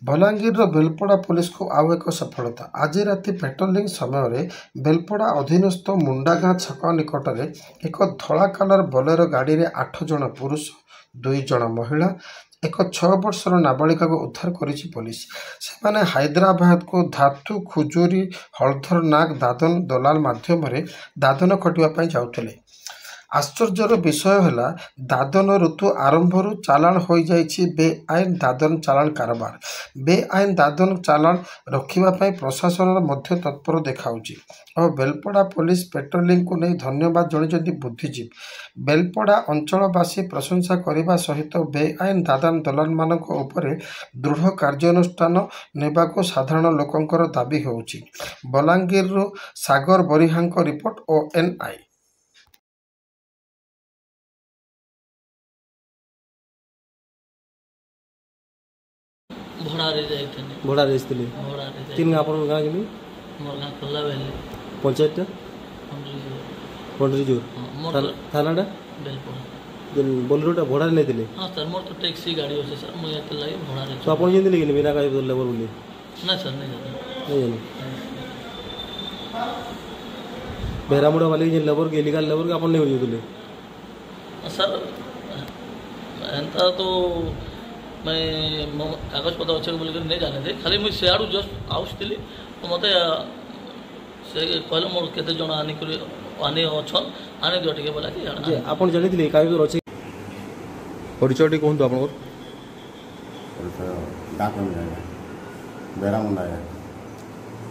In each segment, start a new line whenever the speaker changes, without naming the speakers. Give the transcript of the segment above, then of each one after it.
Balangir Belpada police को आउ एक सफलता। आज राति पेट्रोलिंग समय बेलपड़ा अधीनस्थ मुंडागाँ छक निकट में एक धला कलर बोलेरो गाड़ी में 8 जन पुरुष 2 जन महिला एक 6 वर्षर नाबालिका को उद्धार करिछि पुलिस। से हैदराबाद को धातु खुजुरी हलधर नाग दादन दलाल माध्यम दादन खटिया जाउथिले। आश्चर्यर विषय है दादन ऋतु आरंभ चालाण हो जाइछि बेआईन दादन चालाण कारोबार। बेआईन दादन चालाण रखापी प्रशासन मध्य तत्पर देखाउछि और बेलपड़ा पुलिस पेट्रोलिंग को नहीं धन्यवाद जणाइछन्ति बुद्धिजीवी। बेलपड़ा अंचलवासी प्रशंसा करने सहित बेआईन दादन दलाल मानक उपरे दृढ़ कार्यानुष्ठान नेबाको साधारण लोकंकर दाबी होउछि। बलांगीर सागर बरिहांक रिपोर्ट ONI।
भड़ा रेस्तिले तीन आपन गाँ गेली
मोर गाँ खोला बेली
पंचायत पंडरीजोर थानाटा बोलेरोटा भड़ा नहीं दिले।
हाँ सर मोर तो टैक्सी गाड़ी होছে सर मुझे तो लगे भड़ा रे।
तो आपन जेंदी लेकिन बिना गाड़ी लेबर बोली
ना सर नहीं
जानी बेरामुड़ा वाली जे लेबर के इलीगल लेबर के आपन नहीं हो दिले
सर एंता तो मैं कागज पत्र अच्छे बोल नहीं जाने थे खाली मुझे सियाड़ू जस्ट आउसली तो मत से कहले मोर केते जण आनी कर आने अछन आने दियो टिके बोला कि
जे आपन जणी दिले कागज अछि परिचयटी कोन तो आपन
परिचय गाँ को जाए बेरामुंडा है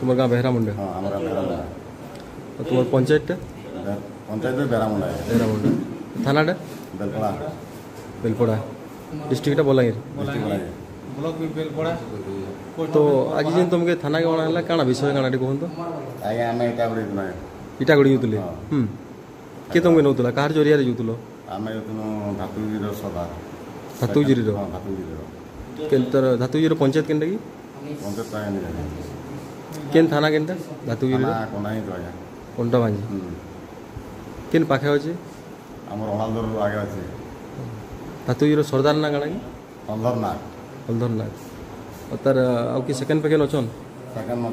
तुम गाँ बेरामुंडा।
हां हमरा बेरामुंडा
और तुम पंचायत
में बेरामुंडा है
बेरामुंडा थानाटा
बेलपड़ा
बेलपड़ा डिस्ट्रिक्ट बलांगीर
ब्लॉक बेलपड़ा।
तो आज जेन तुमके थाना के बना काना विषय काना कहूँ तो
आज्ञा आम
इटा गड़ी जुतले किए तुमके नौला कहार जरिया जुतलो
आम धातुजीर सभा
धातुजीर
धातुजीर
धातुजीर पंचायत केनटा की
पंचायत
केन थाना केनटा धातुजीर कोंटा भांजी केन पाखे अच्छे
आम रणालदर आगे अच्छे
धातुजीर सरदार ना काना की
हलधर नाग
और तार आउ कि सेकेंड पैकेन अछन
सेकेंड